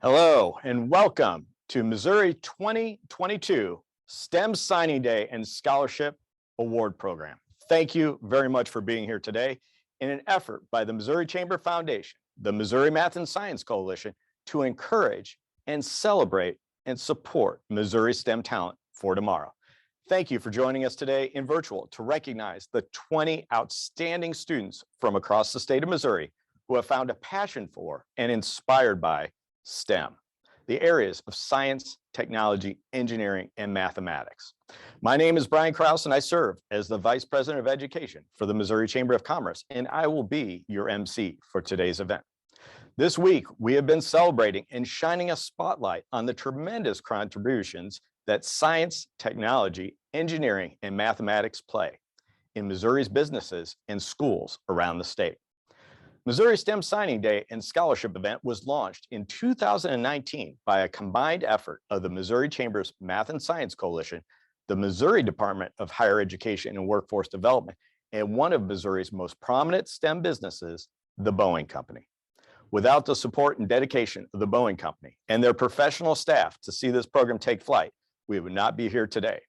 Hello and welcome to Missouri 2022 STEM Signing Day and Scholarship Award Program. Thank you very much for being here today in an effort by the Missouri Chamber Foundation, the Missouri Math and Science Coalition, to encourage and celebrate and support Missouri STEM talent for tomorrow. Thank you for joining us today in virtual to recognize the 20 outstanding students from across the state of Missouri who have found a passion for and inspired by STEM, the areas of science, technology, engineering, and mathematics. My name is Brian Kraus, and I serve as the Vice President of Education for the Missouri Chamber of Commerce, and I will be your MC for today's event. This week, we have been celebrating and shining a spotlight on the tremendous contributions that science, technology, engineering, and mathematics play in Missouri's businesses and schools around the state. Missouri STEM Signing Day and Scholarship event was launched in 2019 by a combined effort of the Missouri Chamber's Math and Science Coalition, the Missouri Department of Higher Education and Workforce Development, and one of Missouri's most prominent STEM businesses, the Boeing Company. Without the support and dedication of the Boeing Company and their professional staff to see this program take flight, we would not be here today.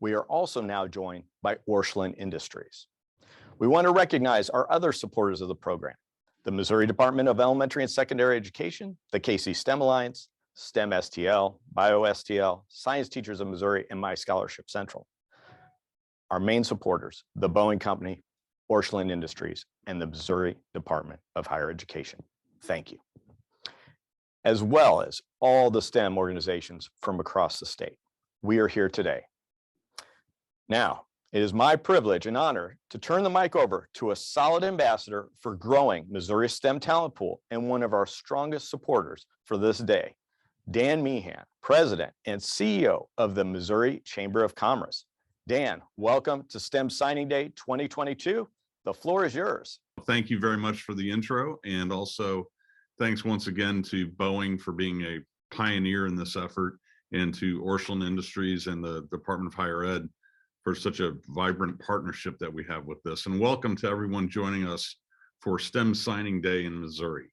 We are also now joined by Orscheln Industries. We want to recognize our other supporters of the program, the Missouri Department of Elementary and Secondary Education, the KC STEM Alliance, STEM STL, Bio STL, Science Teachers of Missouri, and My Scholarship Central. Our main supporters, the Boeing Company, Orscheln Industries, and the Missouri Department of Higher Education. Thank you. As well as all the STEM organizations from across the state. We are here today. Now, it is my privilege and honor to turn the mic over to a solid ambassador for growing Missouri's STEM talent pool and one of our strongest supporters for this day, Dan Meehan, President and CEO of the Missouri Chamber of Commerce. Dan, welcome to STEM Signing Day 2022. The floor is yours. Thank you very much for the intro, and also thanks once again to Boeing for being a pioneer in this effort, and to Orscheln Industries and the Department of Higher Ed for such a vibrant partnership that we have with this. And welcome to everyone joining us for STEM Signing Day in Missouri.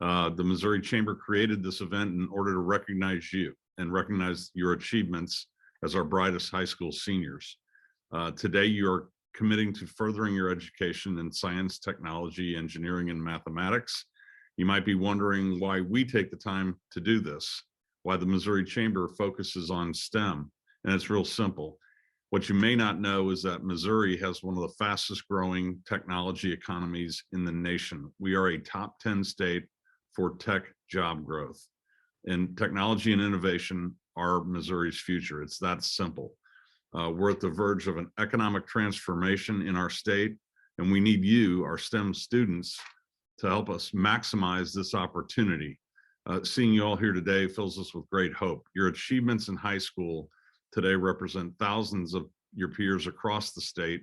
The Missouri Chamber created this event in order to recognize you and recognize your achievements as our brightest high school seniors. Today, you are committing to furthering your education in science, technology, engineering, and mathematics. You might be wondering why we take the time to do this, why the Missouri Chamber focuses on STEM, and it's real simple. What you may not know is that Missouri has one of the fastest growing technology economies in the nation. We are a top 10 state for tech job growth. And technology and innovation are Missouri's future. It's that simple. We're at the verge of an economic transformation in our state, and we need you, our STEM students, to help us maximize this opportunity. Seeing you all here today fills us with great hope. Your achievements in high school today represent thousands of your peers across the state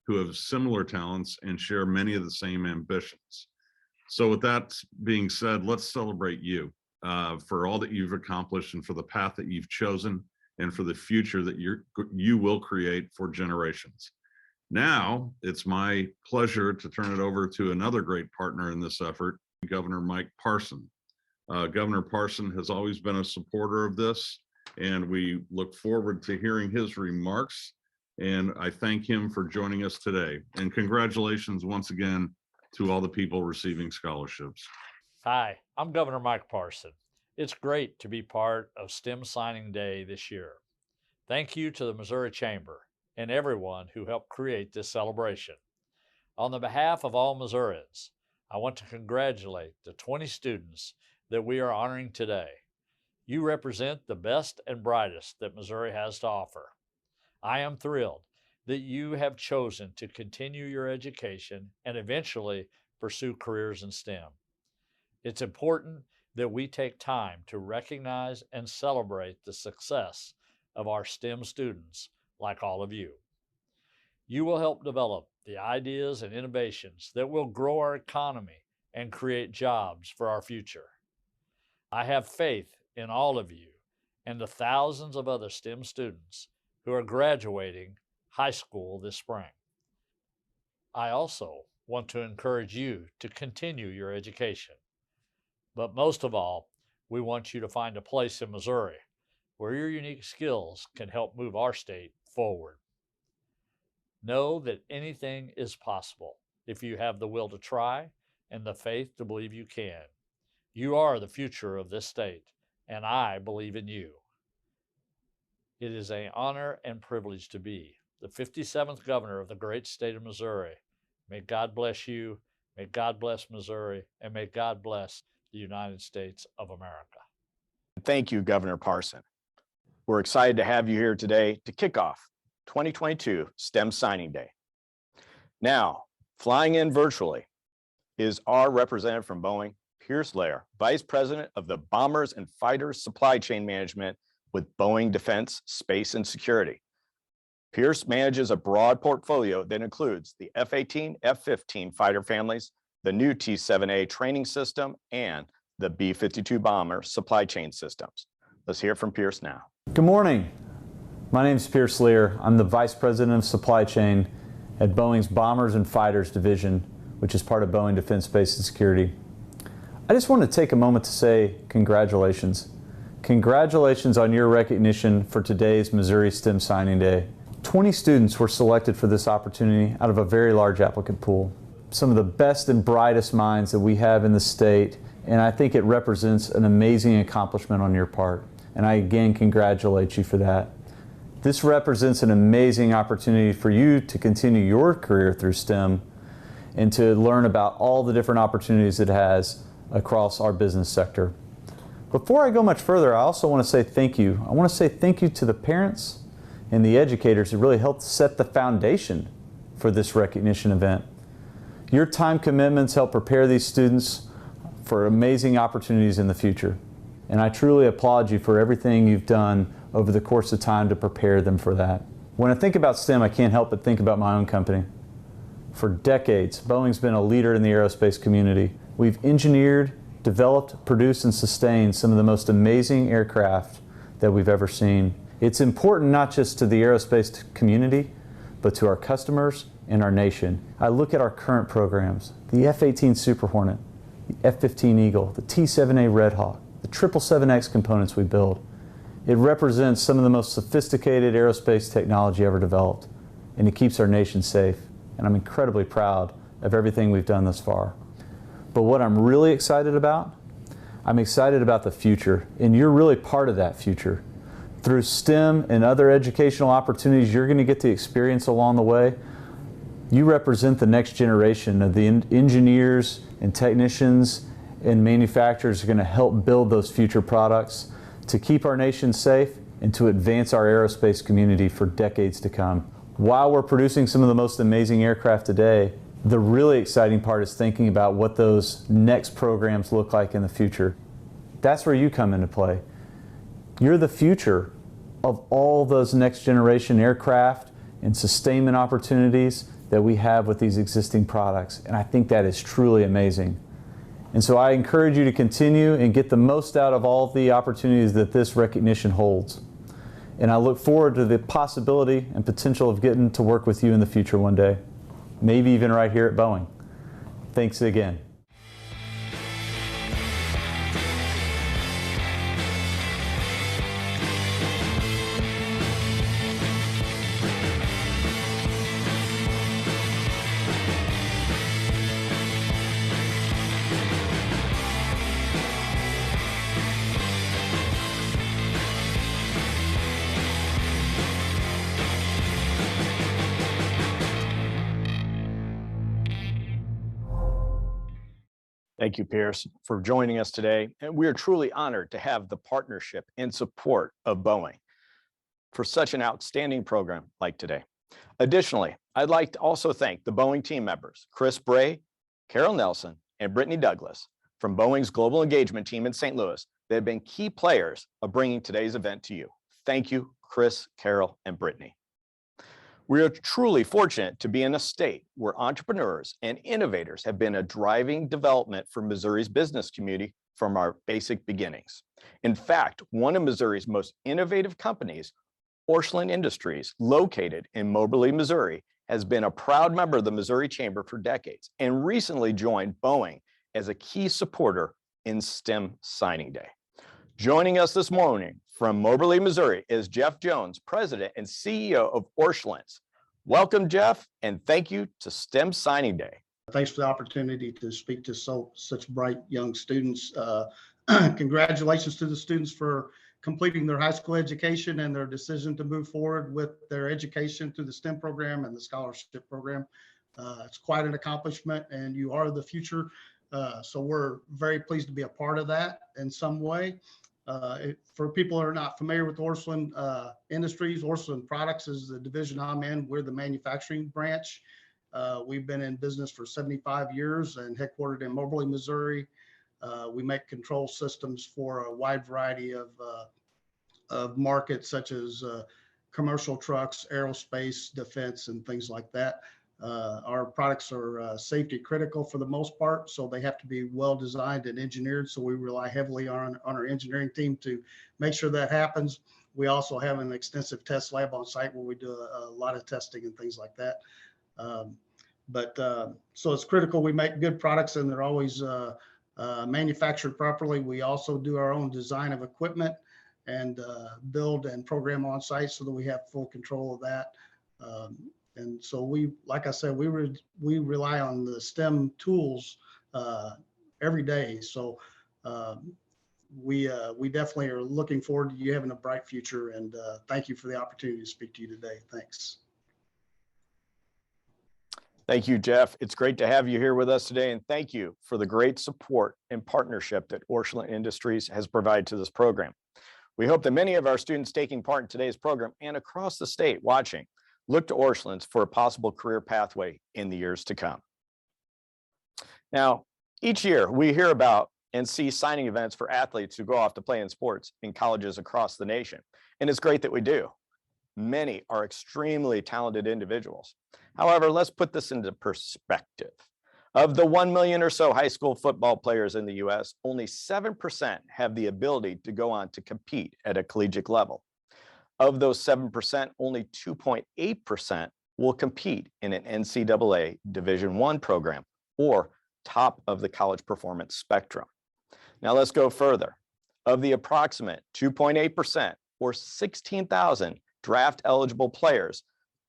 who have similar talents and share many of the same ambitions. So with that being said, let's celebrate you for all that you've accomplished and for the path that you've chosen and for the future that you will create for generations. Now, it's my pleasure to turn it over to another great partner in this effort, Governor Mike Parson. Governor Parson has always been a supporter of this, and we look forward to hearing his remarks. And I thank him for joining us today. And congratulations once again to all the people receiving scholarships. Hi, I'm Governor Mike Parson. It's great to be part of STEM Signing Day this year. Thank you to the Missouri Chamber and everyone who helped create this celebration. On the behalf of all Missourians, I want to congratulate the 20 students that we are honoring today. You represent the best and brightest that Missouri has to offer. I am thrilled that you have chosen to continue your education and eventually pursue careers in STEM. It's important that we take time to recognize and celebrate the success of our STEM students like all of you. You will help develop the ideas and innovations that will grow our economy and create jobs for our future. I have faith in all of you and the thousands of other STEM students who are graduating high school this spring. I also want to encourage you to continue your education. But most of all, we want you to find a place in Missouri where your unique skills can help move our state forward. Know that anything is possible if you have the will to try and the faith to believe you can. You are the future of this state, and I believe in you. It is an honor and privilege to be the 57th governor of the great state of Missouri. May God bless you, may God bless Missouri, and may God bless the United States of America. Thank you, Governor Parson. We're excited to have you here today to kick off 2022 STEM Signing Day. Now, flying in virtually is our representative from Boeing, Pierce Lair, Vice President of the Bombers and Fighters Supply Chain Management with Boeing Defense, Space and Security. Pierce manages a broad portfolio that includes the F-18, F-15 fighter families, the new T-7A training system, and the B-52 bomber supply chain systems. Let's hear from Pierce now. Good morning. My name is Pierce Lear. I'm the Vice President of Supply Chain at Boeing's Bombers and Fighters Division, which is part of Boeing Defense, Space and Security. I just want to take a moment to say congratulations. Congratulations on your recognition for today's Missouri STEM Signing Day. 20 students were selected for this opportunity out of a very large applicant pool. Some of the best and brightest minds that we have in the state, and I think it represents an amazing accomplishment on your part. And I again congratulate you for that. This represents an amazing opportunity for you to continue your career through STEM and to learn about all the different opportunities it has across our business sector. Before I go much further, I also want to say thank you. I want to say thank you to the parents and the educators who really helped set the foundation for this recognition event. Your time commitments help prepare these students for amazing opportunities in the future. And I truly applaud you for everything you've done over the course of time to prepare them for that. When I think about STEM, I can't help but think about my own company. For decades, Boeing's been a leader in the aerospace community. We've engineered, developed, produced, and sustained some of the most amazing aircraft that we've ever seen. It's important not just to the aerospace community, but to our customers and our nation. I look at our current programs, the F-18 Super Hornet, the F-15 Eagle, the T-7A Red Hawk, the 777X components we build. It represents some of the most sophisticated aerospace technology ever developed, and it keeps our nation safe. And I'm incredibly proud of everything we've done thus far. But what I'm really excited about, I'm excited about the future, and you're really part of that future. Through STEM and other educational opportunities you're going to get to experience along the way, you represent the next generation of the engineers and technicians and manufacturers are going to help build those future products to keep our nation safe and to advance our aerospace community for decades to come. While we're producing some of the most amazing aircraft today, the really exciting part is thinking about what those next programs look like in the future. That's where you come into play. You're the future of all those next generation aircraft and sustainment opportunities that we have with these existing products. And I think that is truly amazing. And so I encourage you to continue and get the most out of all the opportunities that this recognition holds. And I look forward to the possibility and potential of getting to work with you in the future one day, maybe even right here at Boeing. Thanks again. Thank you, Pierce, for joining us today. And we are truly honored to have the partnership and support of Boeing for such an outstanding program like today. Additionally, I'd like to also thank the Boeing team members, Chris Bray, Carol Nelson, and Brittany Douglas from Boeing's Global Engagement team in St. Louis that have been key players of bringing today's event to you. Thank you, Chris, Carol, and Brittany. We are truly fortunate to be in a state where entrepreneurs and innovators have been a driving development for Missouri's business community from our basic beginnings. In fact, one of Missouri's most innovative companies, Orscheln Industries, located in Moberly, Missouri, has been a proud member of the Missouri Chamber for decades and recently joined Boeing as a key supporter in STEM Signing Day. Joining us this morning from Moberly, Missouri is Jeff Jones, President and CEO of Orscheln's. Welcome, Jeff, and thank you to STEM Signing Day. Thanks for the opportunity to speak to such bright young students. Congratulations to the students for completing their high school education and their decision to move forward with their education through the STEM program and the scholarship program. It's quite an accomplishment, and you are the future. So we're very pleased to be a part of that in some way. For people who are not familiar with Orscheln Industries, Orscheln Products is the division I'm in. We're the manufacturing branch. We've been in business for 75 years and headquartered in Moberly, Missouri. We make control systems for a wide variety of markets, such as commercial trucks, aerospace, defense, and things like that. Our products are safety critical for the most part, so they have to be well designed and engineered. So we rely heavily on our engineering team to make sure that happens. We also have an extensive test lab on site where we do a lot of testing and things like that. So it's critical we make good products, and they're always manufactured properly. We also do our own design of equipment and build and program on site so that we have full control of that. And so like I said, we rely on the STEM tools every day. So we definitely are looking forward to you having a bright future, and thank you for the opportunity to speak to you today. Thanks. Thank you, Jeff. It's great to have you here with us today, and thank you for the great support and partnership that Orscheln Industries has provided to this program. We hope that many of our students taking part in today's program and across the state watching look to Orscheln's for a possible career pathway in the years to come. Now, each year we hear about and see signing events for athletes who go off to play in sports in colleges across the nation, and it's great that we do. Many are extremely talented individuals. However, let's put this into perspective. Of the 1 million or so high school football players in the US, only 7% have the ability to go on to compete at a collegiate level. Of those 7%, only 2.8% will compete in an NCAA Division I program, or top of the college performance spectrum. Now let's go further. Of the approximate 2.8%, or 16,000 draft eligible players,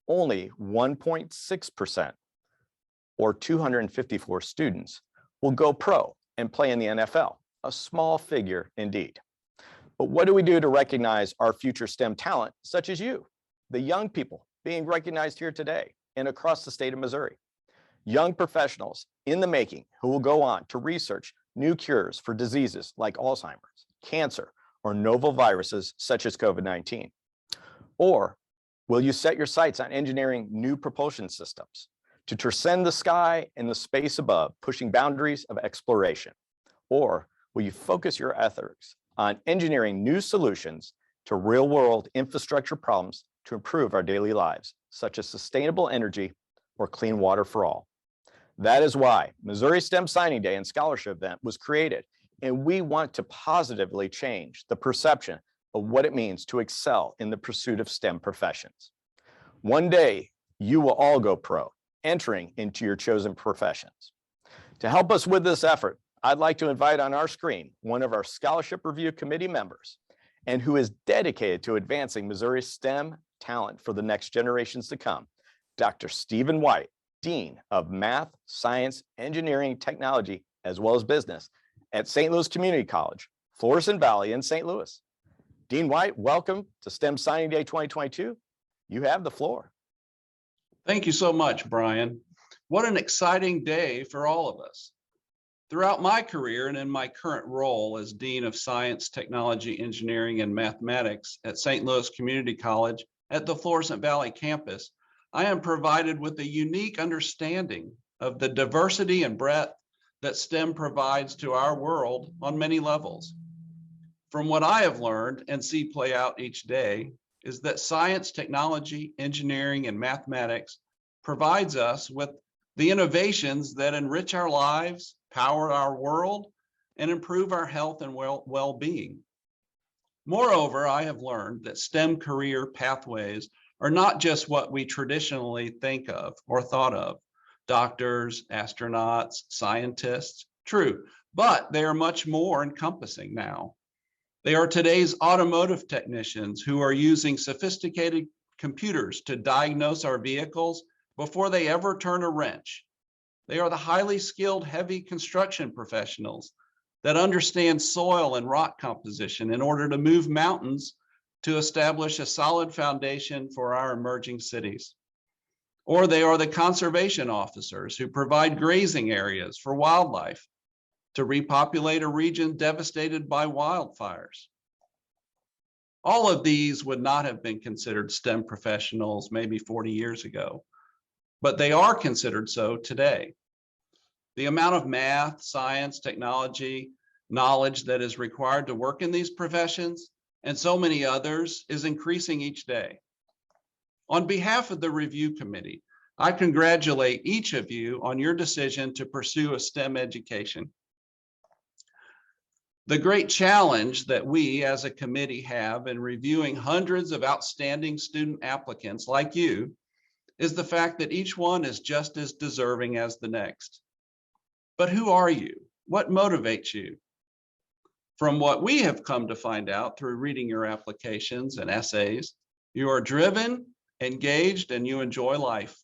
only 1.6%, or 254 students, will go pro and play in the NFL, a small figure indeed. But what do we do to recognize our future STEM talent, such as you, the young people being recognized here today and across the state of Missouri? Young professionals in the making who will go on to research new cures for diseases like Alzheimer's, cancer, or novel viruses such as COVID-19. Or will you set your sights on engineering new propulsion systems to transcend the sky and the space above, pushing boundaries of exploration? Or will you focus your efforts on engineering new solutions to real-world infrastructure problems to improve our daily lives, such as sustainable energy or clean water for all? That is why Missouri STEM Signing Day and Scholarship event was created, and we want to positively change the perception of what it means to excel in the pursuit of STEM professions. One day, you will all go pro, entering into your chosen professions. To help us with this effort, I'd like to invite on our screen one of our Scholarship Review Committee members, and who is dedicated to advancing Missouri's STEM talent for the next generations to come, Dr. Stephen White, Dean of Math, Science, Engineering, Technology, as well as Business at St. Louis Community College, Florissant Valley in St. Louis. Dean White, welcome to STEM Signing Day 2022. You have the floor. Thank you so much, Brian. What an exciting day for all of us. Throughout my career and in my current role as Dean of Science, Technology, Engineering, and Mathematics at St. Louis Community College at the Florissant Valley campus, I am provided with a unique understanding of the diversity and breadth that STEM provides to our world on many levels. From what I have learned and see play out each day is that science, technology, engineering, and mathematics provides us with the innovations that enrich our lives, power our world, and improve our health and well-being. Moreover, I have learned that STEM career pathways are not just what we traditionally think of or thought of: doctors, astronauts, scientists, true, but they are much more encompassing now. They are today's automotive technicians who are using sophisticated computers to diagnose our vehicles before they ever turn a wrench. They are the highly skilled heavy construction professionals that understand soil and rock composition in order to move mountains to establish a solid foundation for our emerging cities. Or they are the conservation officers who provide grazing areas for wildlife to repopulate a region devastated by wildfires. All of these would not have been considered STEM professionals maybe 40 years ago, but they are considered so today. The amount of math, science, technology, knowledge that is required to work in these professions and so many others is increasing each day. On behalf of the review committee, I congratulate each of you on your decision to pursue a STEM education. The great challenge that we as a committee have in reviewing hundreds of outstanding student applicants like you is the fact that each one is just as deserving as the next. But who are you? What motivates you? From what we have come to find out through reading your applications and essays, you are driven, engaged, and you enjoy life.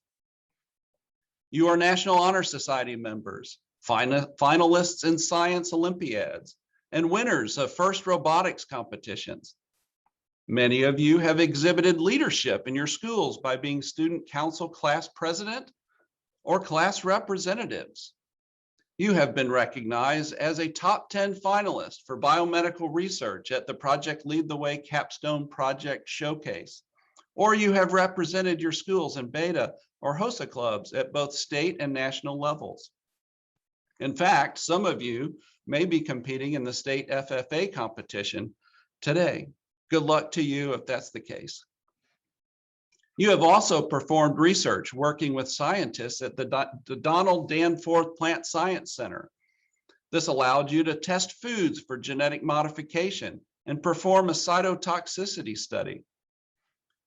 You are National Honor Society members, finalists in science Olympiads, and winners of first robotics competitions. Many of you have exhibited leadership in your schools by being student council class president or class representatives. You have been recognized as a top 10 finalist for biomedical research at the Project Lead the Way Capstone Project Showcase, or you have represented your schools in beta or HOSA clubs at both state and national levels. In fact, some of you may be competing in the state FFA competition today. Good luck to you if that's the case. You have also performed research working with scientists at the Donald Danforth Plant Science Center. This allowed you to test foods for genetic modification and perform a cytotoxicity study.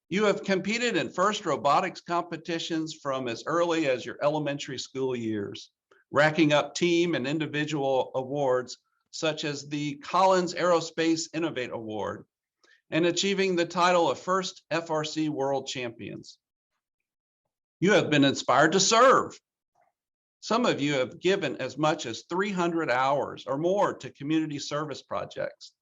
You have competed in FIRST robotics competitions from as early as your elementary school years, racking up team and individual awards such as the Collins Aerospace Innovate Award, and achieving the title of first FRC World Champions. You have been inspired to serve. Some of you have given as much as 300 hours or more to community service projects,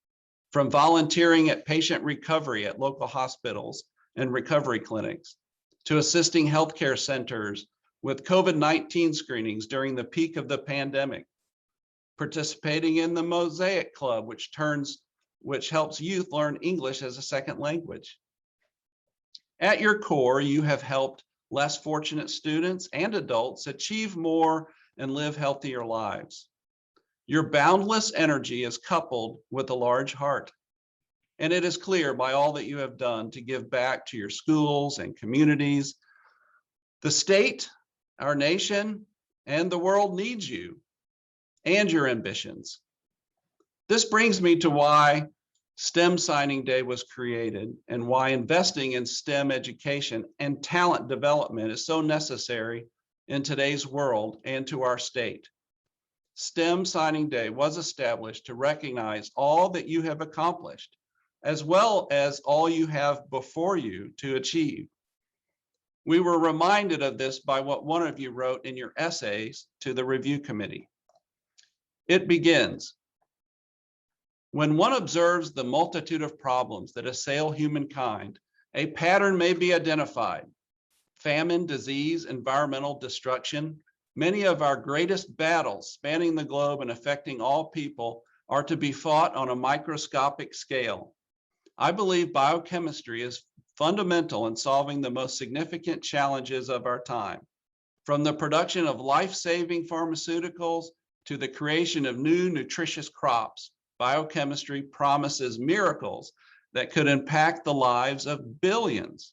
from volunteering at patient recovery at local hospitals and recovery clinics, to assisting healthcare centers with COVID-19 screenings during the peak of the pandemic, participating in the Mosaic Club, which helps youth learn English as a second language. At your core, you have helped less fortunate students and adults achieve more and live healthier lives. Your boundless energy is coupled with a large heart, and it is clear by all that you have done to give back to your schools and communities. The state, our nation, and the world needs you and your ambitions. This brings me to why STEM Signing Day was created and why investing in STEM education and talent development is so necessary in today's world and to our state. STEM Signing Day was established to recognize all that you have accomplished, as well as all you have before you to achieve. We were reminded of this by what one of you wrote in your essays to the review committee. It begins, when one observes the multitude of problems that assail humankind, a pattern may be identified. Famine, disease, environmental destruction. Many of our greatest battles spanning the globe and affecting all people are to be fought on a microscopic scale. I believe biochemistry is fundamental in solving the most significant challenges of our time, from the production of life-saving pharmaceuticals to the creation of new nutritious crops. Biochemistry promises miracles that could impact the lives of billions.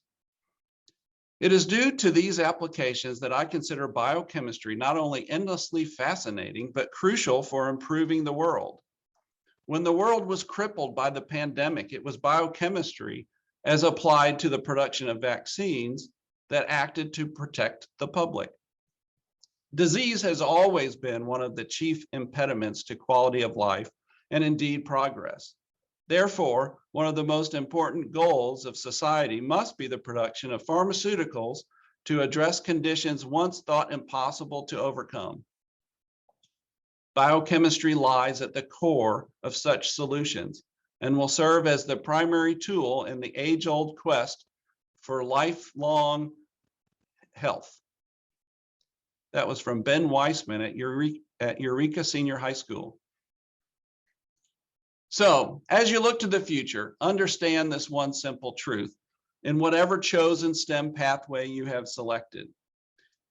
It is due to these applications that I consider biochemistry not only endlessly fascinating, but crucial for improving the world. When the world was crippled by the pandemic, it was biochemistry, as applied to the production of vaccines, that acted to protect the public. Disease has always been one of the chief impediments to quality of life and indeed progress. Therefore, one of the most important goals of society must be the production of pharmaceuticals to address conditions once thought impossible to overcome. Biochemistry lies at the core of such solutions and will serve as the primary tool in the age-old quest for lifelong health. That was from Ben Weissman at Eureka Senior High School. So, as you look to the future, understand this one simple truth. In whatever chosen STEM pathway you have selected,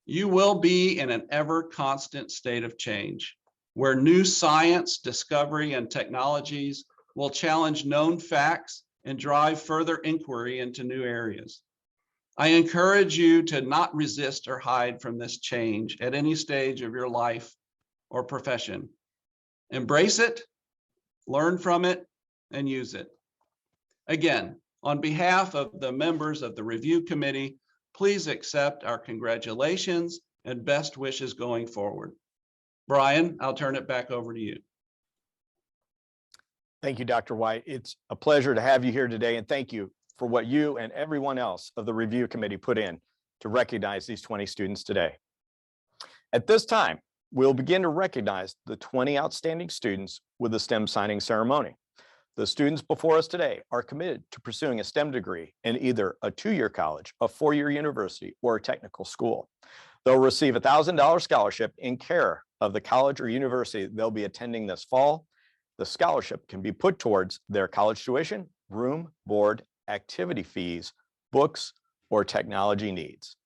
you will be in an ever constant state of change, where new science, discovery, and technologies will challenge known facts and drive further inquiry into new areas. I encourage you to not resist or hide from this change at any stage of your life or profession. Embrace it, learn from it, and use it. Again, on behalf of the members of the review committee, please accept our congratulations and best wishes going forward. Brian, I'll turn it back over to you. Thank you, Dr. White. It's a pleasure to have you here today, and thank you for what you and everyone else of the review committee put in to recognize these 20 students today. At this time, we'll begin to recognize the 20 outstanding students with the STEM signing ceremony. The students before us today are committed to pursuing a STEM degree in either a 2-year college, a 4-year university, or a technical school. They'll receive a $1,000 scholarship in care of the college or university they'll be attending this fall. The scholarship can be put towards their college tuition, room, board, activity fees, books, or technology needs.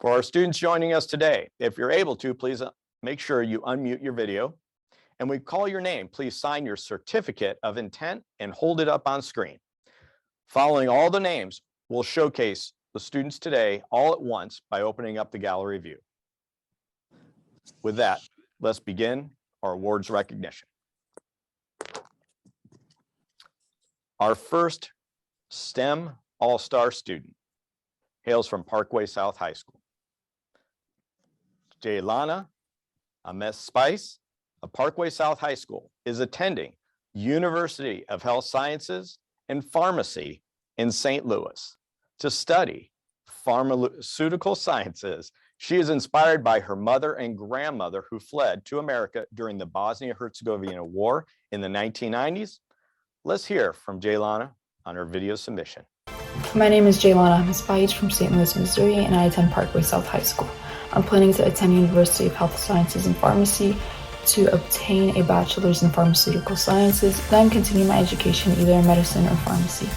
For our students joining us today, if you're able to, please make sure you unmute your video. And we call your name, please sign your certificate of intent and hold it up on screen. Following all the names, we'll showcase the students today all at once by opening up the gallery view. With that, let's begin our awards recognition. Our first STEM All-Star student hails from Parkway South High School. Jaylana Ames Spice of Parkway South High School is attending University of Health Sciences and Pharmacy in St. Louis to study pharmaceutical sciences. She is inspired by her mother and grandmother who fled to America during the Bosnia-Herzegovina War in the 1990s. Let's hear from Jaylana on her video submission. My name is Jaylana Ames from St. Louis, Missouri, and I attend Parkway South High School. I'm planning to attend University of Health Sciences and Pharmacy to obtain a bachelor's in pharmaceutical sciences, then continue my education either in medicine or pharmacy.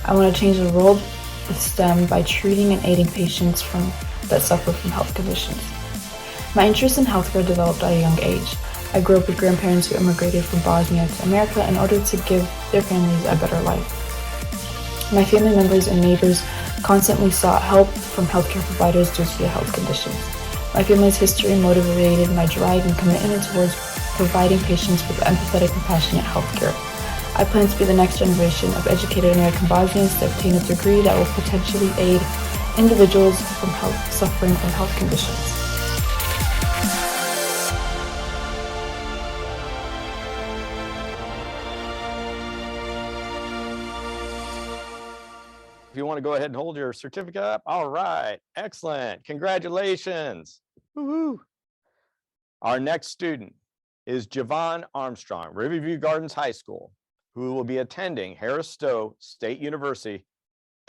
I want to change the world with STEM by treating and aiding patients that suffer from health conditions. My interest in healthcare developed at a young age. I grew up with grandparents who immigrated from Bosnia to America in order to give their families a better life. My family members and neighbors constantly sought help from healthcare providers due to their health conditions. My family's history motivated my drive and commitment towards providing patients with empathetic, compassionate healthcare. I plan to be the next generation of educated American Bosnians to obtain a degree that will potentially aid individuals suffering from health conditions. If you want to go ahead and hold your certificate up. All right, excellent. Congratulations. Woo-hoo. Our next student is Javon Armstrong, Riverview Gardens High School, who will be attending Harris Stowe State University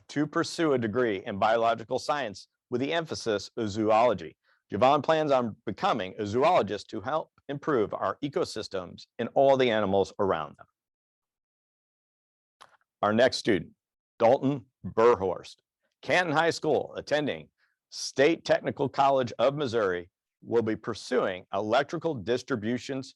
to pursue a degree in biological science with the emphasis of zoology. Javon plans on becoming a zoologist to help improve our ecosystems and all the animals around them. Our next student, Dalton Burhorst, Canton High School, attending State Technical College of Missouri, will be pursuing electrical distributions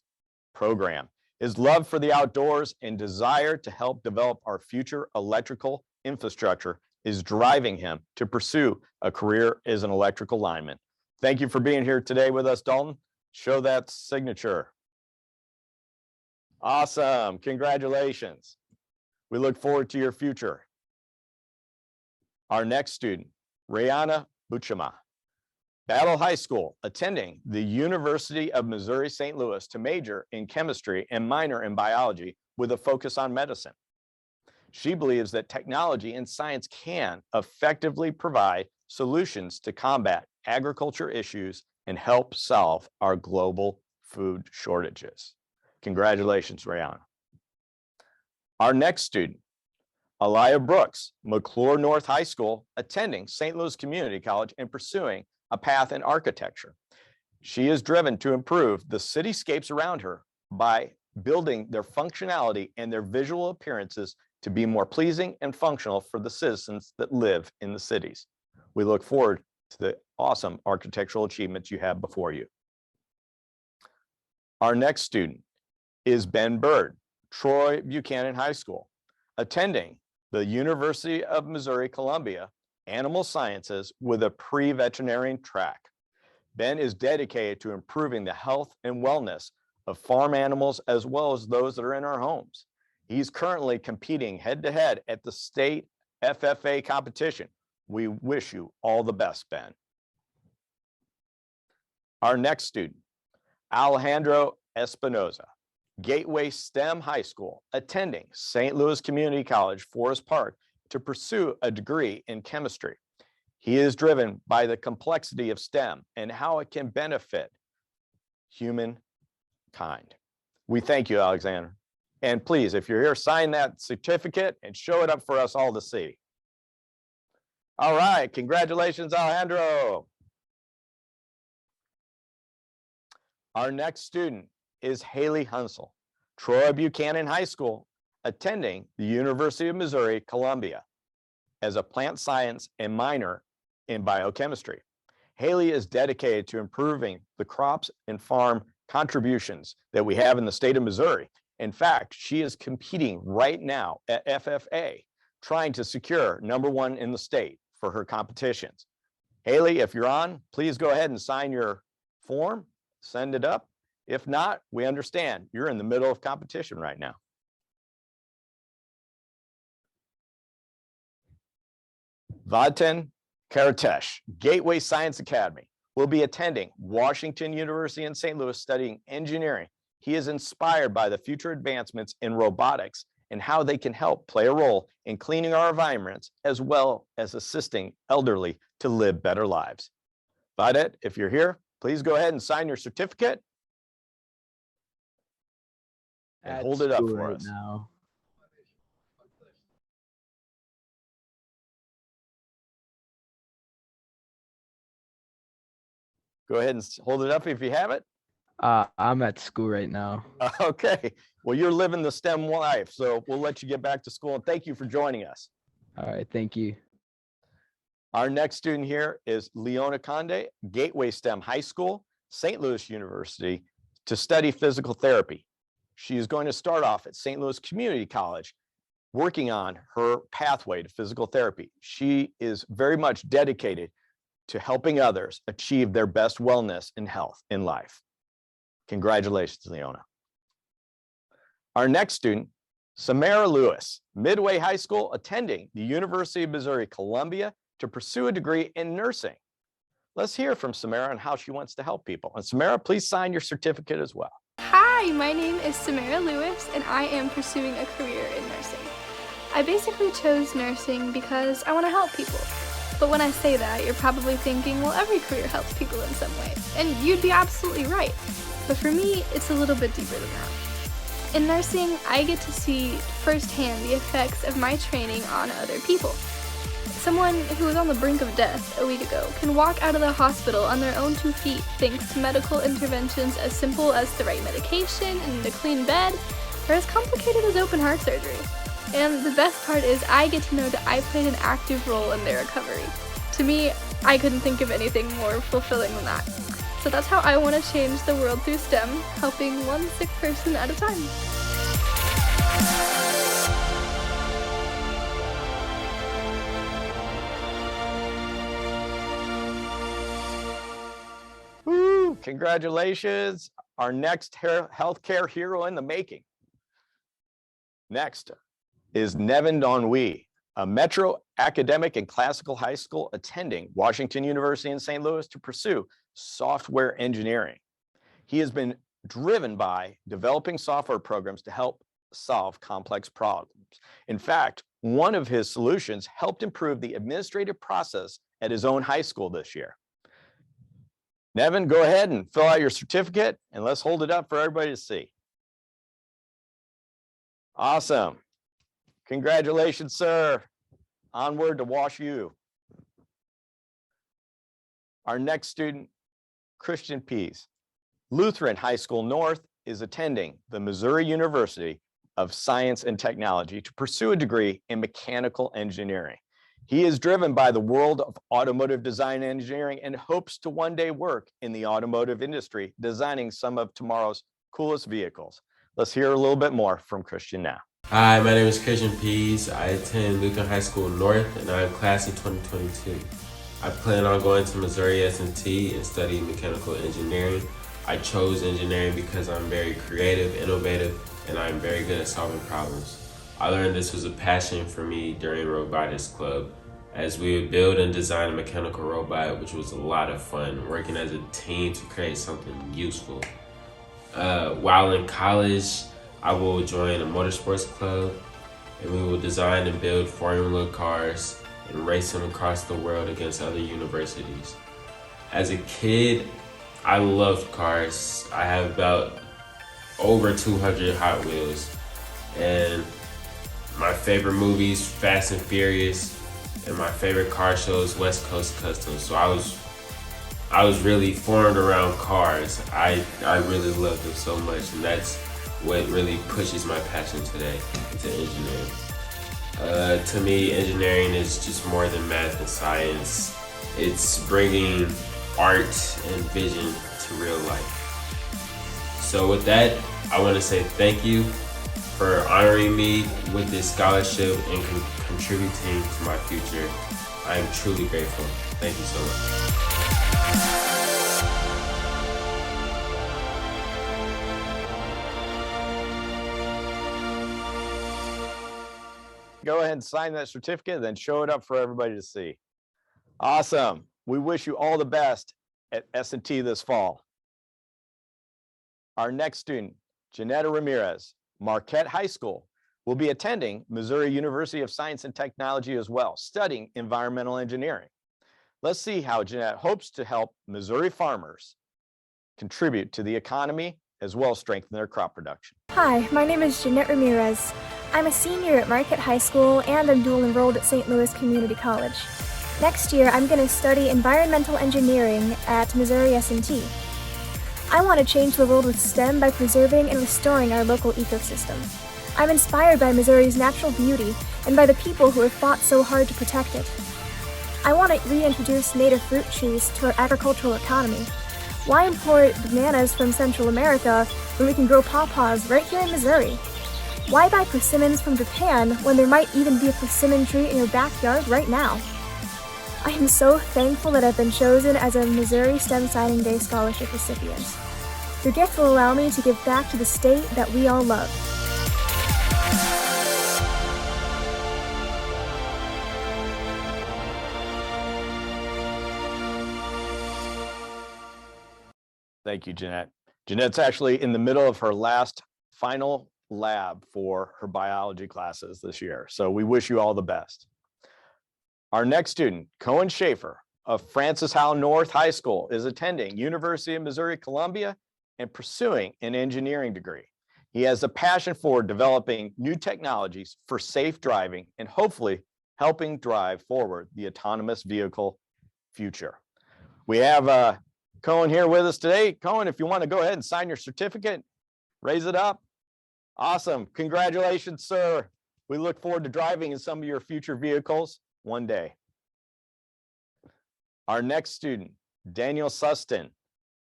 program. His love for the outdoors and desire to help develop our future electrical infrastructure is driving him to pursue a career as an electrical lineman. Thank you for being here today with us, Dalton. Show that signature. Awesome. Congratulations. We look forward to your future. Our next student, Rihanna Buchema, Battle High School, attending the University of Missouri St. Louis to major in chemistry and minor in biology with a focus on medicine. She believes that technology and science can effectively provide solutions to combat agriculture issues and help solve our global food shortages. Congratulations, Rihanna. Our next student, Aliyah Brooks, McClure North High School, attending St. Louis Community College and pursuing a path in architecture. She is driven to improve the cityscapes around her by building their functionality and their visual appearances to be more pleasing and functional for the citizens that live in the cities. We look forward to the awesome architectural achievements you have before you. Our next student is Ben Bird, Troy Buchanan High School, attending the University of Missouri-Columbia Animal Sciences with a pre-veterinarian track. Ben is dedicated to improving the health and wellness of farm animals as well as those that are in our homes. He's currently competing head-to-head at the state FFA competition. We wish you all the best, Ben. Our next student, Alejandro Espinoza, Gateway STEM High School, attending St. Louis Community College, Forest Park, to pursue a degree in chemistry. He is driven by the complexity of STEM and how it can benefit humankind. We thank you, Alexander. And please, if you're here, sign that certificate and show it up for us all to see. All right, congratulations, Alejandro. Our next student is Haley Hunsel, Troy Buchanan High School, attending the University of Missouri-Columbia as a plant science and minor in biochemistry. Haley is dedicated to improving the crops and farm contributions that we have in the state of Missouri. In fact, she is competing right now at FFA, trying to secure #1 in the state for her competitions. Haley, if you're on, please go ahead and sign your form, send it up. If not, we understand you're in the middle of competition right now. Vaden Karatesh, Gateway Science Academy, will be attending Washington University in St. Louis studying engineering. He is inspired by the future advancements in robotics and how they can help play a role in cleaning our environments as well as assisting elderly to live better lives. Vadet, if you're here, please go ahead and sign your certificate and hold it up for us. Now. Go ahead and hold it up if you have it. I'm at school right now. Okay, well, you're living the STEM life, so we'll let you get back to school. And thank you for joining us. All right, thank you. Our next student here is Leona Conde, Gateway STEM High School, St. Louis University, to study physical therapy. She is going to start off at St. Louis Community College, working on her pathway to physical therapy. She is very much dedicated to helping others achieve their best wellness and health in life. Congratulations, Leona. Our next student, Samara Lewis, Midway High School, attending the University of Missouri-Columbia to pursue a degree in nursing. Let's hear from Samara on how she wants to help people. And Samara, please sign your certificate as well. Hi, my name is Samara Lewis, and I am pursuing a career in nursing. I basically chose nursing because I want to help people. But when I say that, you're probably thinking, well, every career helps people in some way. And you'd be absolutely right. But for me, it's a little bit deeper than that. In nursing, I get to see firsthand the effects of my training on other people. Someone who was on the brink of death a week ago can walk out of the hospital on their own 2 feet thanks to medical interventions as simple as the right medication and a clean bed, or as complicated as open heart surgery. And the best part is I get to know that I played an active role in their recovery. To me, I couldn't think of anything more fulfilling than that. So that's how I want to change the world through STEM, helping one sick person at a time. Woo, congratulations. Our next healthcare hero in the making. Next is Nevin Donwy, a Metro Academic and Classical High School attending Washington University in St. Louis to pursue software engineering. He has been driven by developing software programs to help solve complex problems. In fact, one of his solutions helped improve the administrative process at his own high school this year. Nevin, go ahead and fill out your certificate and let's hold it up for everybody to see. Awesome. Congratulations, sir. Onward to Wash U. Our next student, Christian Pease. Lutheran High School North is attending the Missouri University of Science and Technology to pursue a degree in mechanical engineering. He is driven by the world of automotive design and engineering and hopes to one day work in the automotive industry, designing some of tomorrow's coolest vehicles. Let's hear a little bit more from Christian now. Hi, my name is Christian Pease. I attend Lutheran High School North and I am class of 2022. I plan on going to Missouri S&T and studying mechanical engineering. I chose engineering because I'm very creative, innovative, and I'm very good at solving problems. I learned this was a passion for me during Robotics Club, as we would build and design a mechanical robot, which was a lot of fun, working as a team to create something useful. While in college, I will join a motorsports club, and we will design and build Formula cars and race them across the world against other universities. As a kid, I loved cars. I have about over 200 Hot Wheels, and my favorite movies, Fast and Furious, and my favorite car show is West Coast Customs. So I was really formed around cars. I really love them so much, and that's what really pushes my passion today into engineering. To me, engineering is just more than math and science. It's bringing art and vision to real life. So with that, I want to say thank you for honoring me with this scholarship and contributing to my future. I am truly grateful. Thank you so much. Go ahead and sign that certificate, then show it up for everybody to see. Awesome. We wish you all the best at S&T this fall. Our next student, Janetta Ramirez, Marquette High School, will be attending Missouri University of Science and Technology as well, studying environmental engineering. Let's see how Janette hopes to help Missouri farmers contribute to the economy as well as strengthen their crop production. Hi, my name is Jeanette Ramirez. I'm a senior at Marquette High School and I'm dual enrolled at St. Louis Community College. Next year, I'm going to study environmental engineering at Missouri S&T. I want to change the world with STEM by preserving and restoring our local ecosystem. I'm inspired by Missouri's natural beauty and by the people who have fought so hard to protect it. I want to reintroduce native fruit trees to our agricultural economy. Why import bananas from Central America when we can grow pawpaws right here in Missouri? Why buy persimmons from Japan when there might even be a persimmon tree in your backyard right now? I am so thankful that I've been chosen as a Missouri STEM Signing Day Scholarship recipient. Your gift will allow me to give back to the state that we all love. Thank you, Jeanette. Jeanette's actually in the middle of her last final lab for her biology classes this year. So we wish you all the best. Our next student, Cohen Schaefer of Francis Howell North High School, is attending University of Missouri Columbia and pursuing an engineering degree. He has a passion for developing new technologies for safe driving and hopefully helping drive forward the autonomous vehicle future. We have Cohen here with us today. Cohen, if you want to go ahead and sign your certificate, raise it up. Awesome. Congratulations, sir. We look forward to driving in some of your future vehicles one day. Our next student, Daniel Sustin,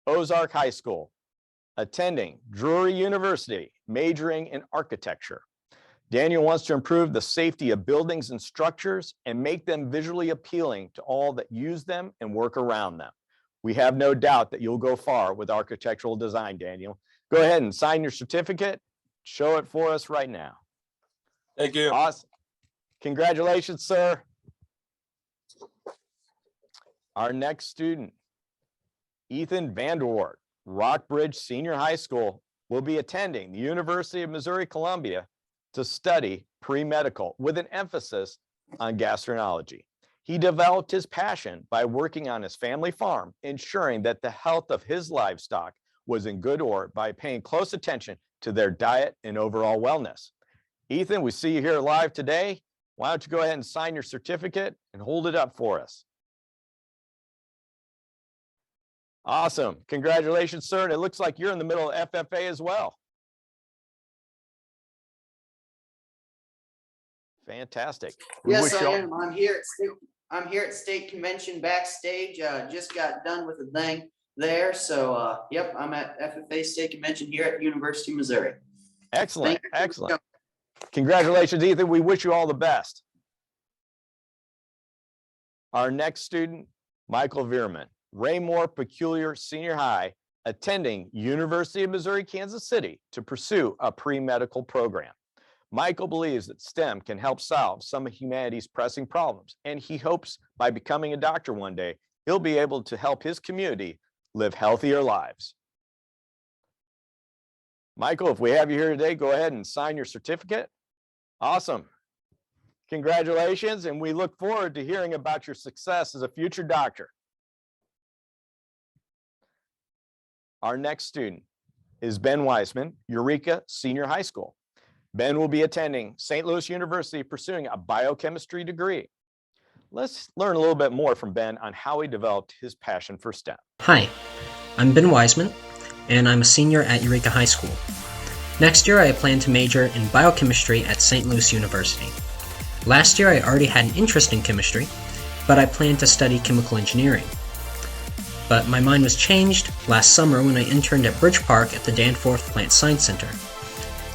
Ozark High School, attending Drury University, majoring in architecture. Daniel wants to improve the safety of buildings and structures and make them visually appealing to all that use them and work around them. We have no doubt that you'll go far with architectural design, Daniel. Go ahead and sign your certificate. Show it for us right now. Thank you. Awesome. Congratulations, sir. Our next student, Ethan Vanderwart, Rockbridge Senior High School, will be attending the University of Missouri-Columbia to study pre-medical with an emphasis on gastroenterology. He developed his passion by working on his family farm, ensuring that the health of his livestock was in good order by paying close attention to their diet and overall wellness. Ethan, we see you here live today. Why don't you go ahead and sign your certificate and hold it up for us? Awesome. Congratulations, sir. And it looks like you're in the middle of FFA as well. Fantastic. Yes, I am. I'm here at State Convention backstage. Just got done with the thing there. So, yep, I'm at FFA State Convention here at University of Missouri. Excellent. Excellent. Congratulations, Ethan. We wish you all the best. Our next student, Michael Veerman, Raymore Peculiar Senior High, attending University of Missouri, Kansas City to pursue a pre-medical program. Michael believes that STEM can help solve some of humanity's pressing problems, and he hopes by becoming a doctor one day, he'll be able to help his community live healthier lives. Michael, if we have you here today, go ahead and sign your certificate. Awesome. Congratulations, and we look forward to hearing about your success as a future doctor. Our next student is Ben Weisman, Eureka Senior High School. Ben will be attending St. Louis University pursuing a biochemistry degree. Let's learn a little bit more from Ben on how he developed his passion for STEM. Hi, I'm Ben Weisman, and I'm a senior at Eureka High School. Next year, I plan to major in biochemistry at St. Louis University. Last year, I already had an interest in chemistry, but I planned to study chemical engineering. But my mind was changed last summer when I interned at Bridge Park at the Danforth Plant Science Center.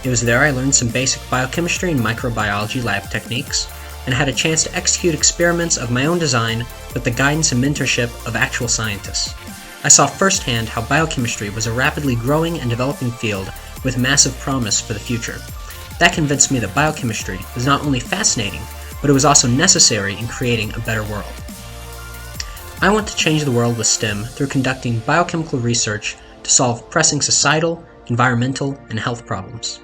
It was there I learned some basic biochemistry and microbiology lab techniques, and had a chance to execute experiments of my own design with the guidance and mentorship of actual scientists. I saw firsthand how biochemistry was a rapidly growing and developing field with massive promise for the future. That convinced me that biochemistry was not only fascinating, but it was also necessary in creating a better world. I want to change the world with STEM through conducting biochemical research to solve pressing societal, environmental, and health problems.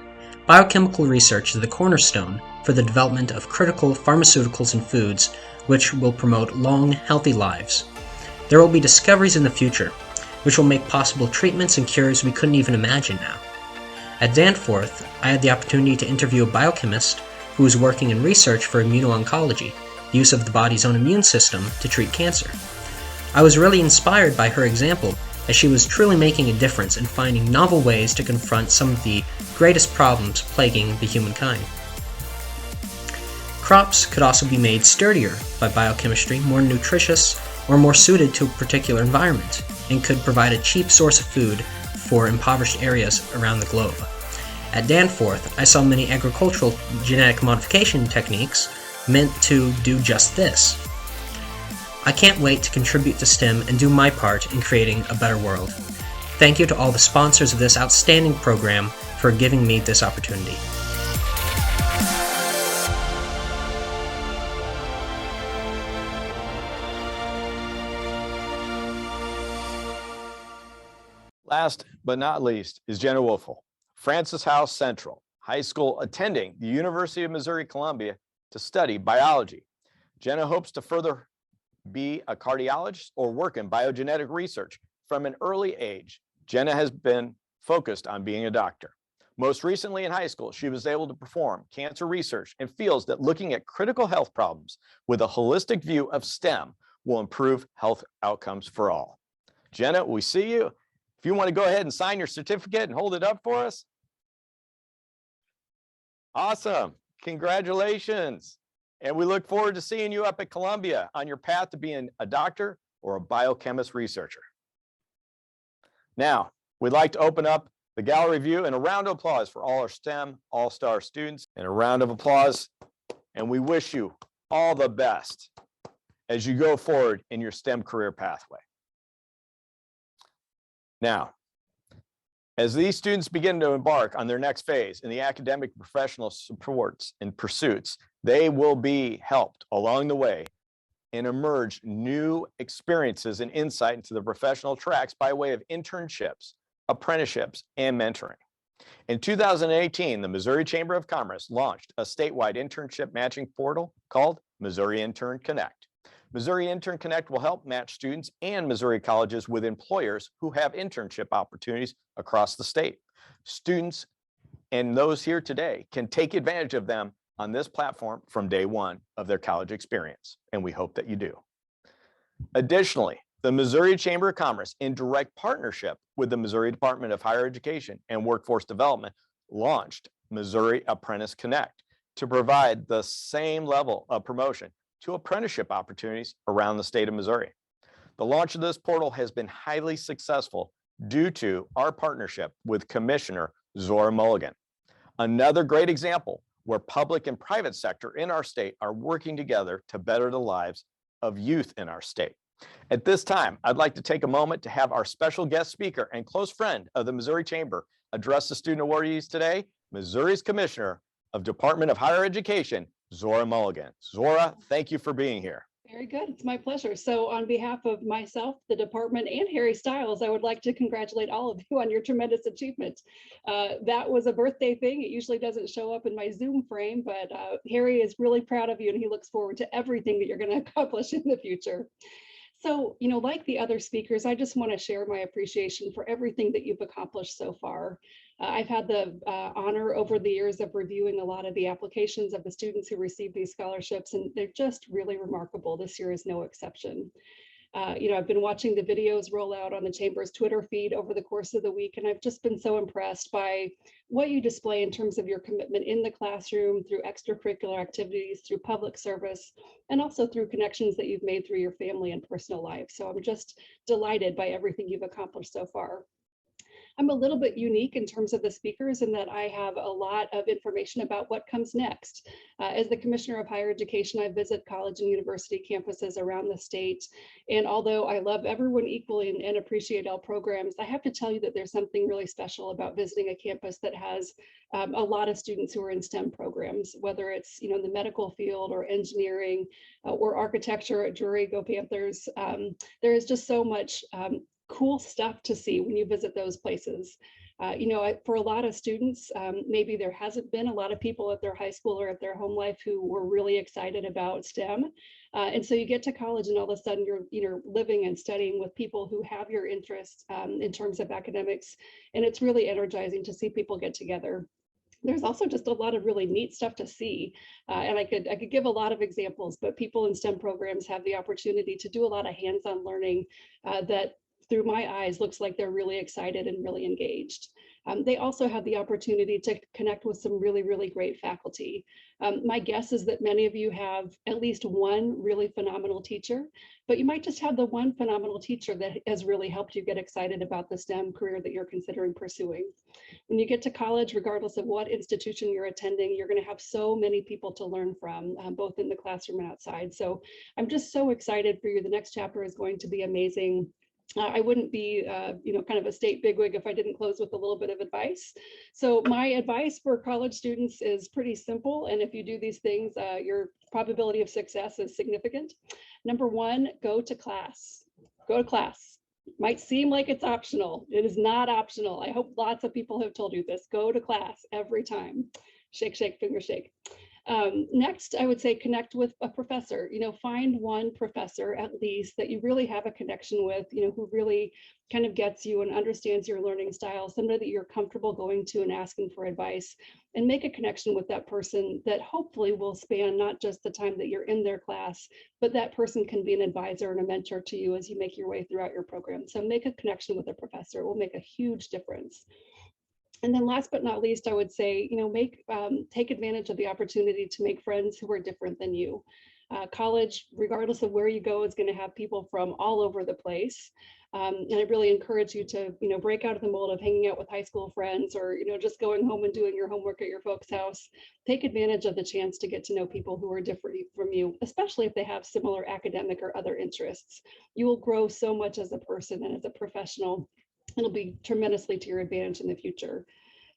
Biochemical research is the cornerstone for the development of critical pharmaceuticals and foods which will promote long, healthy lives. There will be discoveries in the future which will make possible treatments and cures we couldn't even imagine now. At Danforth, I had the opportunity to interview a biochemist who was working in research for immuno-oncology, use of the body's own immune system to treat cancer. I was really inspired by her example, as she was truly making a difference in finding novel ways to confront some of the greatest problems plaguing the humankind. Crops could also be made sturdier by biochemistry, more nutritious, or more suited to a particular environment, and could provide a cheap source of food for impoverished areas around the globe. At Danforth, I saw many agricultural genetic modification techniques meant to do just this. I can't wait to contribute to STEM and do my part in creating a better world. Thank you to all the sponsors of this outstanding program for giving me this opportunity. Last but not least is Jenna Woelfel, Francis House Central High School, attending the University of Missouri-Columbia to study biology. Jenna hopes to further be a cardiologist or work in biogenetic research. From an early age, Jenna has been focused on being a doctor. Most recently in high school, she was able to perform cancer research and feels that looking at critical health problems with a holistic view of STEM will improve health outcomes for all. Jenna, we see you. If you want to go ahead and sign your certificate and hold it up for us. Awesome. Congratulations. And we look forward to seeing you up at Columbia on your path to being a doctor or a biochemist researcher. Now, we'd like to open up the gallery view and a round of applause for all our STEM All-Star students, and a round of applause. And we wish you all the best as you go forward in your STEM career pathway. Now, as these students begin to embark on their next phase in the academic professional supports and pursuits, they will be helped along the way and emerge new experiences and insight into the professional tracks by way of internships, apprenticeships, and mentoring. In 2018, the Missouri Chamber of Commerce launched a statewide internship matching portal called Missouri Intern Connect. Missouri Intern Connect will help match students and Missouri colleges with employers who have internship opportunities across the state. Students and those here today can take advantage of them on this platform from day one of their college experience, and we hope that you do. Additionally, the Missouri Chamber of Commerce, in direct partnership with the Missouri Department of Higher Education and Workforce Development, launched Missouri Apprentice Connect to provide the same level of promotion to apprenticeship opportunities around the state of Missouri. The launch of this portal has been highly successful due to our partnership with Commissioner Zora Mulligan. Another great example where public and private sector in our state are working together to better the lives of youth in our state. At this time, I'd like to take a moment to have our special guest speaker and close friend of the Missouri Chamber address the student awardees today, Missouri's Commissioner of Department of Higher Education, Zora Mulligan. Zora, thank you for being here. Very good. It's my pleasure. So on behalf of myself, the department, and Harry Styles, I would like to congratulate all of you on your tremendous achievement. That was a birthday thing. It usually doesn't show up in my Zoom frame, but Harry is really proud of you and he looks forward to everything that you're going to accomplish in the future. So, you know, like the other speakers, I just want to share my appreciation for everything that you've accomplished so far. I've had the honor over the years of reviewing a lot of the applications of the students who receive these scholarships, and they're just really remarkable. This year is no exception. You know, I've been watching the videos roll out on the Chamber's Twitter feed over the course of the week, and I've just been so impressed by what you display in terms of your commitment in the classroom, through extracurricular activities, through public service, and also through connections that you've made through your family and personal life. So I'm just delighted by everything you've accomplished so far. I'm a little bit unique in terms of the speakers in that I have a lot of information about what comes next. As the Commissioner of Higher Education, I visit college and university campuses around the state. And although I love everyone equally and appreciate all programs, I have to tell you that there's something really special about visiting a campus that has a lot of students who are in STEM programs, whether it's, you know, in the medical field or engineering or architecture at Drury, go Panthers. There is just so much cool stuff to see when you visit those places. You know, for a lot of students, maybe there hasn't been a lot of people at their high school or at their home life who were really excited about STEM. And so you get to college and all of a sudden you're living and studying with people who have your interests in terms of academics. And it's really energizing to see people get together. There's also just a lot of really neat stuff to see. And I could give a lot of examples, but people in STEM programs have the opportunity to do a lot of hands-on learning that through my eyes looks like they're really excited and really engaged. They also have the opportunity to connect with some really, really great faculty. My guess is that many of you have at least one really phenomenal teacher, but you might just have the one phenomenal teacher that has really helped you get excited about the STEM career that you're considering pursuing. When you get to college, regardless of what institution you're attending, you're going to have so many people to learn from, both in the classroom and outside. So I'm just so excited for you. The next chapter is going to be amazing. I wouldn't be, you know, kind of a state bigwig if I didn't close with a little bit of advice. So my advice for college students is pretty simple. And if you do these things, your probability of success is significant. Number one, go to class. Go to class. Might seem like it's optional. It is not optional. I hope lots of people have told you this. Go to class every time. Shake, shake, finger shake. Next, I would say connect with a professor. You know, find one professor at least that you really have a connection with, you know, who really kind of gets you and understands your learning style, somebody that you're comfortable going to and asking for advice, and make a connection with that person that hopefully will span not just the time that you're in their class, but that person can be an advisor and a mentor to you as you make your way throughout your program. So make a connection with a professor. It will make a huge difference. And then last but not least, I would say, you know, take advantage of the opportunity to make friends who are different than you. College, regardless of where you go, is going to have people from all over the place. And I really encourage you to, you know, break out of the mold of hanging out with high school friends or, you know, just going home and doing your homework at your folks' house. Take advantage of the chance to get to know people who are different from you, especially if they have similar academic or other interests. You will grow so much as a person and as a professional. It'll be tremendously to your advantage in the future.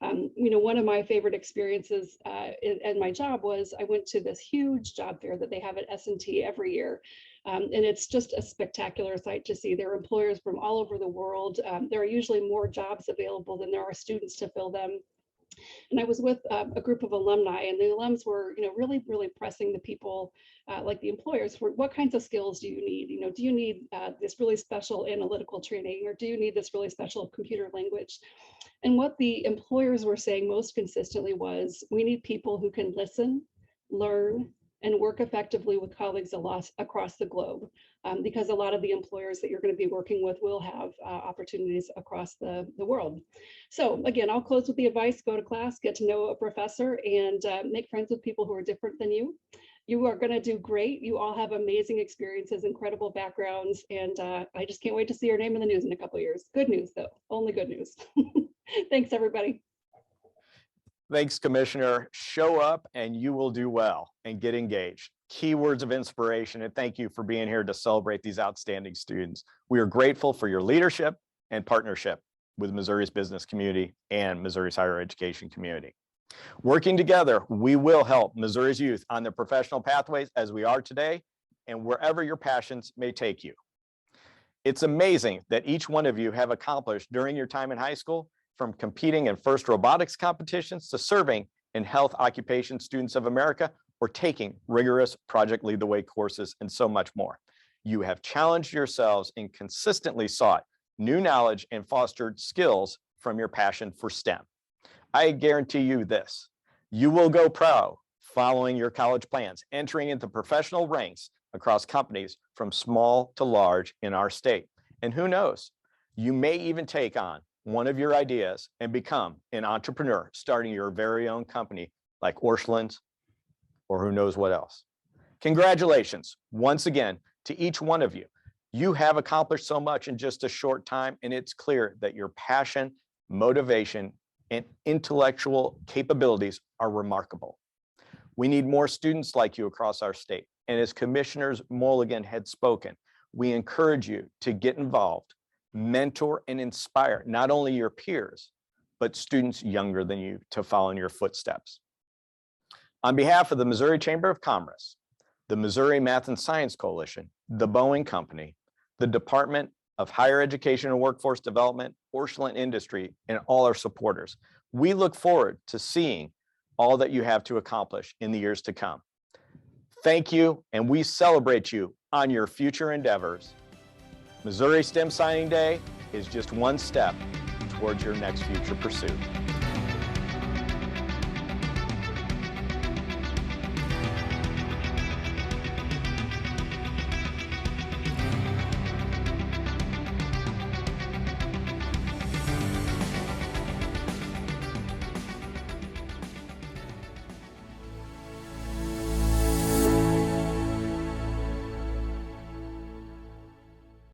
You know, one of my favorite experiences in my job was I went to this huge job fair that they have at S&T every year. And it's just a spectacular sight to see. There are employers from all over the world. There are usually more jobs available than there are students to fill them. And I was with a group of alumni, and the alums were, really pressing the people, like the employers, for what kinds of skills do you need? Do you need this really special analytical training, or do you need this really special computer language? And what the employers were saying most consistently was, we need people who can listen, learn, and work effectively with colleagues across the globe, because a lot of the employers that you're going to be working with will have opportunities across the world. So again, I'll close with the advice: go to class, get to know a professor, and make friends with people who are different than you. You are going to do great. You all have amazing experiences, incredible backgrounds, and I just can't wait to see your name in the news in a couple of years. Good news, though, only good news. Thanks, everybody. Thanks, Commissioner. Show up and you will do well, and get engaged. Key words of inspiration, and thank you for being here to celebrate these outstanding students. We are grateful for your leadership and partnership with Missouri's business community and Missouri's higher education community. Working together, we will help Missouri's youth on their professional pathways as we are today, and wherever your passions may take you. It's amazing that each one of you have accomplished during your time in high school, from competing in FIRST robotics competitions to serving in Health Occupation Students of America, or taking rigorous Project Lead the Way courses, and so much more. You have challenged yourselves and consistently sought new knowledge and fostered skills from your passion for STEM. I guarantee you this: you will go pro following your college plans, entering into professional ranks across companies from small to large in our state. And who knows, you may even take on one of your ideas and become an entrepreneur, starting your very own company like Orscheln's, or who knows what else. Congratulations once again to each one of you. You have accomplished so much in just a short time, and it's clear that your passion, motivation, and intellectual capabilities are remarkable. We need more students like you across our state. And as Commissioner Mulligan had spoken, we encourage you to get involved, mentor, and inspire not only your peers, but students younger than you to follow in your footsteps. On behalf of the Missouri Chamber of Commerce, the Missouri Math and Science Coalition, the Boeing Company, the Department of Higher Education and Workforce Development, Orscheln Industry, and all our supporters, we look forward to seeing all that you have to accomplish in the years to come. Thank you, and we celebrate you on your future endeavors. Missouri STEM Signing Day is just one step towards your next future pursuit.